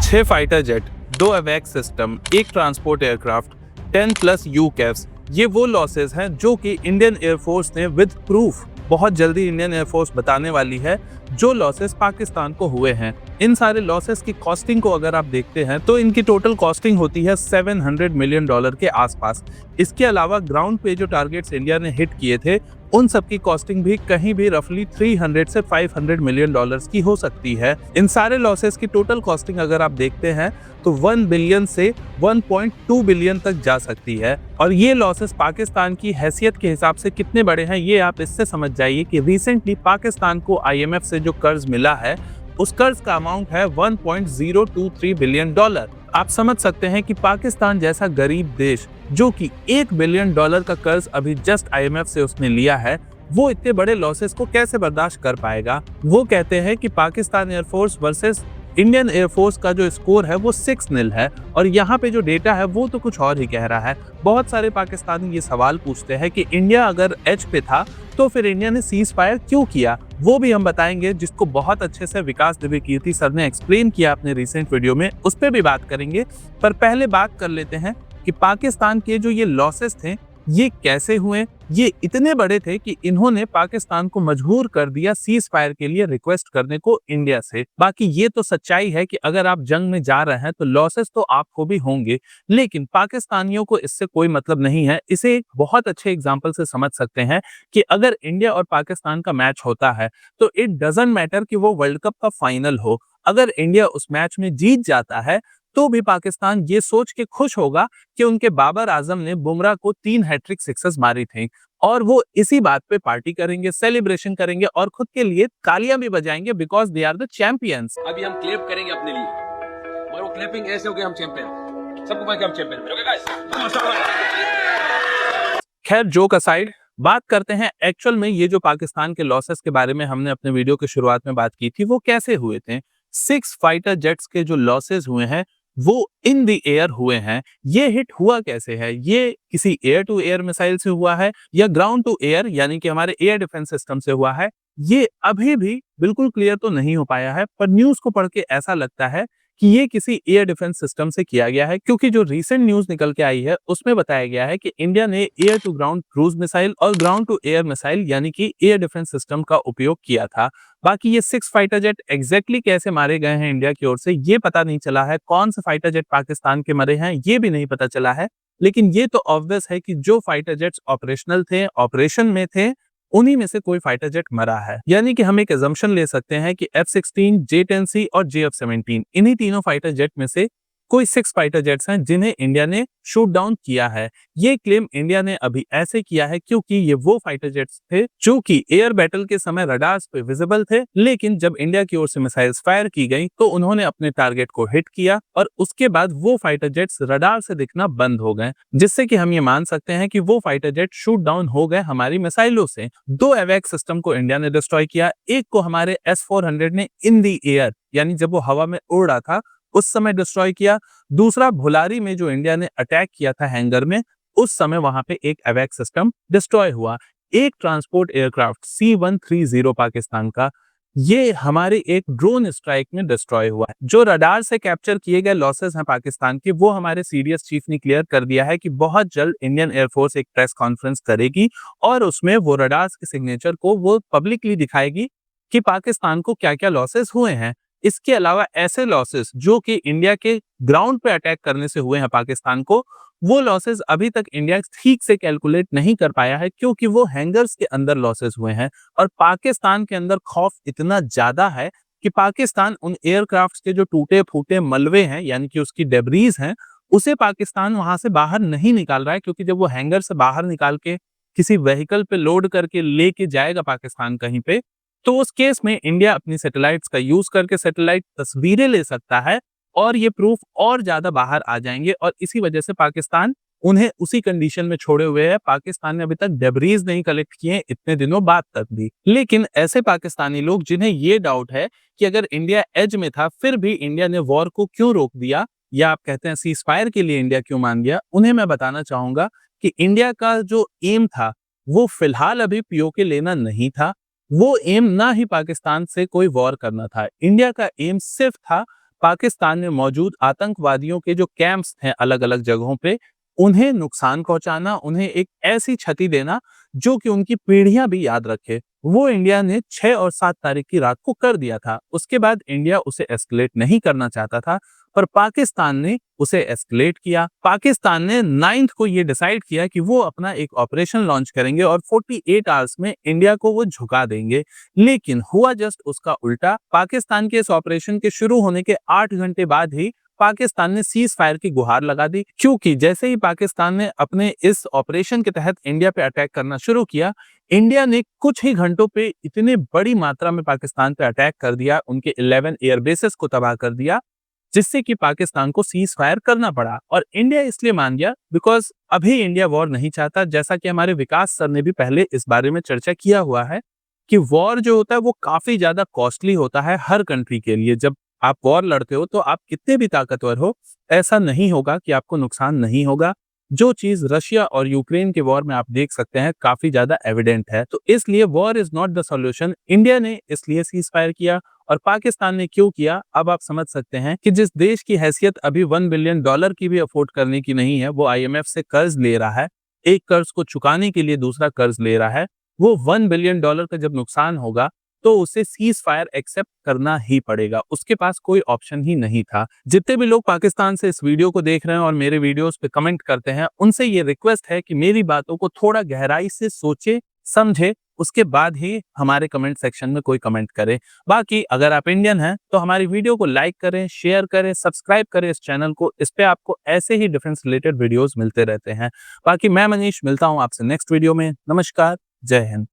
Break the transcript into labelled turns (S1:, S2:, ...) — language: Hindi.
S1: 6 फाइटर जेट, 2 अवैक्स सिस्टम, 1 ट्रांसपोर्ट एयरक्राफ्ट, 10+ यूकेव्स, ये वो लॉसेस हैं जो कि इंडियन एयरफोर्स ने विद प्रूफ बहुत जल्दी इंडियन एयरफोर्स बताने वाली है जो लॉसेस पाकिस्तान को हुए हैं। इन सारे लॉसेस की कॉस्टिंग को अगर आप देखते हैं तो इनकी टोटल कॉस्टिंग होती है $700 मिलियन के आसपास। इसके अलावा ग्राउंड पे जो टारगेट्स इंडिया ने हिट किए थे उन सब की कॉस्टिंग भी कहीं भी रफली 300 से 500 मिलियन डॉलर्स की हो सकती है। इन सारे लॉसेस की टोटल कॉस्टिंग अगर आप देखते हैं तो 1 बिलियन से 1.2 बिलियन तक जा सकती है। और ये लॉसेस पाकिस्तान की हैसियत के हिसाब से कितने बड़े हैं ये आप इससे समझ जाइए कि रिसेंटली पाकिस्तान को IMF से जो कर्ज मिला है उस कर्ज का अमाउंट है $1.023 बिलियन। आप समझ सकते हैं कि पाकिस्तान जैसा गरीब देश जो कि $1 बिलियन का कर्ज अभी जस्ट IMF से उसने लिया है, वो इतने बड़े लॉसेस को कैसे बर्दाश्त कर पाएगा। वो कहते हैं कि Pakistan air force versus Indian air force का जो स्कोर है वो 6-0 है और यहाँ पे जो डेटा है वो तो कुछ और ही कह रहा है। बहुत सारे पाकिस्तानी ये सवाल पूछते हैं कि इंडिया अगर एज पे था तो फिर इंडिया ने सीज फायर क्यों किया, वो भी हम बताएंगे, जिसको बहुत अच्छे से विकास दिव्यकीर्ति सर ने एक्सप्लेन किया अपने रिसेंट वीडियो में, उस पर भी बात करेंगे। पर पहले बात कर लेते हैं कि पाकिस्तान के जो ये लॉसेस थे ये कैसे हुए। ये इतने बड़े थे कि इन्होंने पाकिस्तान को मजबूर कर दिया सीज फायर के लिए रिक्वेस्ट करने को इंडिया से। बाकी ये तो सच्चाई है कि अगर आप जंग में जा रहे हैं तो लॉसेस तो आपको भी होंगे, लेकिन पाकिस्तानियों को इससे कोई मतलब नहीं है। इसे एक बहुत अच्छे एग्जांपल से समझ सकते हैं कि अगर इंडिया और पाकिस्तान का मैच होता है तो इट डजंट मैटर कि वो वर्ल्ड कप का फाइनल हो, अगर इंडिया उस मैच में जीत जाता है तो भी पाकिस्तान ये सोच के खुश होगा कि उनके बाबर आजम ने बुमराह को 3 हैट्रिक सिक्सेस मारी थी और वो इसी बात पे पार्टी करेंगे, सेलिब्रेशन करेंगे और खुद के लिए तालियां भी बजाएंगे because they are the champions.
S2: अभी हम क्लैप करेंगे अपने लिए और वो क्लैपिंग ऐसे हो गया हम चैंपियन, सबको पता है हम चैंपियन। ओके गाइस,
S1: खैर जोक असाइड, बात करते हैं एक्चुअल में ये जो पाकिस्तान के लॉसेस के बारे में हमने अपने वीडियो की शुरुआत में बात की थी वो कैसे हुए थे। 6 फाइटर जेट्स के जो लॉसेस हुए हैं वो इन द एयर हुए हैं। ये हिट हुआ कैसे है, ये किसी एयर टू एयर मिसाइल से हुआ है या ग्राउंड टू एयर यानी कि हमारे एयर डिफेंस सिस्टम से हुआ है, ये अभी भी बिल्कुल क्लियर तो नहीं हो पाया है। पर न्यूज को पढ़ के ऐसा लगता है कि ये किसी एयर डिफेंस सिस्टम से किया गया है, क्योंकि जो रिसेंट न्यूज निकल के आई है उसमें बताया गया है कि इंडिया ने air to ground cruise missile और ग्राउंड टू एयर मिसाइल यानी कि एयर डिफेंस सिस्टम का उपयोग किया था। बाकी ये 6 फाइटर जेट एग्जैक्टली कैसे मारे गए हैं इंडिया की ओर से ये पता नहीं चला है, कौन से फाइटर जेट पाकिस्तान के मरे हैं ये भी नहीं पता चला है। लेकिन ये तो ऑब्वियस है कि जो फाइटर जेट्स ऑपरेशनल थे, ऑपरेशन में थे, उन्हीं में से कोई फाइटर जेट मरा है। यानी कि हम एक अजम्पशन ले सकते हैं कि F-16, J-10C और JF-17 इन्हीं तीनों फाइटर जेट में से कोई 6 फाइटर जेट्स हैं जिन्हें इंडिया ने शूट डाउन किया है। ये क्लेम इंडिया ने अभी ऐसे किया है क्योंकि ये वो फाइटर जेट्स थे जो कि एयर बैटल के समय रडार्स पे विजिबल थे, लेकिन जब इंडिया की ओर से मिसाइल्स फायर की गई तो उन्होंने अपने टारगेट को हिट किया और उसके बाद वो फाइटर जेट्स रडार से दिखना बंद हो गए, जिससे कि हम ये मान सकते हैं कि वो फाइटर जेट शूट डाउन हो गए हमारी मिसाइलों से। 2 एवैक्स सिस्टम को इंडिया ने डिस्ट्रॉय किया, एक को हमारे S-400 ने इन दी एयर यानी जब वो हवा में उड़ रहा था उस समय डिस्ट्रॉय किया, दूसरा भुलारी में जो इंडिया ने अटैक किया था हैंगर में उस समय वहां पे एक एवैक्स सिस्टम डिस्ट्रॉय हुआ। एक ट्रांसपोर्ट एयरक्राफ्ट C-130 पाकिस्तान का, ये हमारे एक ड्रोन स्ट्राइक में डिस्ट्रॉय हुआ है। जो रडार से कैप्चर किए गए लॉसेस हैं पाकिस्तान के, वो हमारे सीडीएस चीफ ने क्लियर कर दिया है कि बहुत जल्द इंडियन एयरफोर्स एक प्रेस कॉन्फ्रेंस करेगी और उसमें वो रडार्स के सिग्नेचर को वो पब्लिकली दिखाएगी कि पाकिस्तान को क्या क्या लॉसेस हुए हैं। इसके अलावा ऐसे लॉसेस जो कि इंडिया के ग्राउंड पे अटैक करने से हुए हैं पाकिस्तान को, वो लॉसेस अभी तक इंडिया ठीक से कैलकुलेट नहीं कर पाया है क्योंकि वो हैंगर्स के अंदर लॉसेस हुए हैं और पाकिस्तान के अंदर खौफ इतना ज्यादा है कि पाकिस्तान उन एयरक्राफ्ट के जो टूटे फूटे मलबे हैं यानी कि उसकी डेब्रीज हैं उसे पाकिस्तान वहां से बाहर नहीं निकाल रहा है, क्योंकि जब वो हैंगर से बाहर निकाल के किसी व्हीकल पे लोड करके लेके जाएगा पाकिस्तान कहीं पे, तो उस केस में इंडिया अपनी सैटेलाइट्स का यूज करके सैटेलाइट तस्वीरें ले सकता है और ये प्रूफ और ज्यादा बाहर आ जाएंगे और इसी वजह से पाकिस्तान उन्हें उसी कंडीशन में छोड़े हुए है। पाकिस्तान ने अभी तक डेब्रीज नहीं कलेक्ट किए इतने दिनों बाद तक भी। लेकिन ऐसे पाकिस्तानी लोग जिन्हें ये डाउट है कि अगर इंडिया एज में था फिर भी इंडिया ने वॉर को क्यों रोक दिया या आप कहते हैं सीज फायर के लिए इंडिया क्यों मान गया, उन्हें मैं बताना चाहूंगा कि इंडिया का जो एम था वो फिलहाल अभी पीओके लेना नहीं था, वो एम ना ही पाकिस्तान से कोई वॉर करना था। इंडिया का एम सिर्फ था पाकिस्तान में मौजूद आतंकवादियों के जो कैंप्स हैं अलग अलग जगहों पे, उन्हें नुकसान पहुंचाना, उन्हें एक ऐसी क्षति देना जो कि उनकी पीढ़ियां भी याद रखे। वो इंडिया ने 6 और 7 तारीख की रात को कर दिया था। उसके बाद इंडिया उसे एस्केलेट नहीं करना चाहता था, पर पाकिस्तान ने उसे एस्केलेट किया। पाकिस्तान ने 9th को ये डिसाइड किया कि वो अपना एक ऑपरेशन लॉन्च करेंगे और 48 आवर्स में इंडिया को वो झुका देंगे। लेकिन हुआ जस्ट उसका उल्टा। पाकिस्तान के इस ऑपरेशन के शुरू होने के 8 घंटे बाद ही पाकिस्तान ने सीज फायर की गुहार लगा दी, क्योंकि जैसे ही पाकिस्तान ने अपने इस ऑपरेशन के तहत इंडिया पे अटैक करना शुरू किया, इंडिया ने कुछ ही घंटों पे इतने बड़ी मात्रा में पाकिस्तान पे अटैक कर दिया, उनके 11 एयर बेसेस को तबाह कर दिया, जिससे कि पाकिस्तान को सीज फायर करना पड़ा। और इंडिया इसलिए मान गया बिकॉज अभी इंडिया वॉर नहीं चाहता। जैसा कि हमारे विकास सर ने भी पहले इस बारे में चर्चा किया हुआ है कि वॉर जो होता है वो काफी ज्यादा कॉस्टली होता है हर कंट्री के लिए। जब आप वॉर लड़ते हो तो आप कितने भी ताकतवर हो, ऐसा नहीं होगा कि आपको नुकसान नहीं होगा। जो चीज रशिया और यूक्रेन के वॉर में आप देख सकते हैं काफी ज्यादा एविडेंट है। तो इसलिए war is not the solution. India ने इसलिए सीज फायर किया और पाकिस्तान ने क्यों किया, अब आप समझ सकते हैं कि जिस देश की हैसियत अभी $1 बिलियन की भी अफोर्ड करने की नहीं है, वो IMF से कर्ज ले रहा है, एक कर्ज को चुकाने के लिए दूसरा कर्ज ले रहा है। वो $1 बिलियन का जब नुकसान होगा तो उसे सीज फायर एक्सेप्ट करना ही पड़ेगा, उसके पास कोई ऑप्शन ही नहीं था। जितने भी लोग पाकिस्तान से इस वीडियो को देख रहे हैं और मेरे वीडियोस पे कमेंट करते हैं, उनसे ये रिक्वेस्ट है कि मेरी बातों को थोड़ा गहराई से सोचे समझे, उसके बाद ही हमारे कमेंट सेक्शन में कोई कमेंट करे। बाकी अगर आप इंडियन हैं तो हमारी वीडियो को लाइक करें, शेयर करें, सब्सक्राइब करें इस चैनल को। इस पे आपको ऐसे ही डिफेंस रिलेटेड वीडियोस मिलते रहते हैं। बाकी मैं मनीष मिलता हूं आपसे नेक्स्ट वीडियो में। नमस्कार, जय हिंद।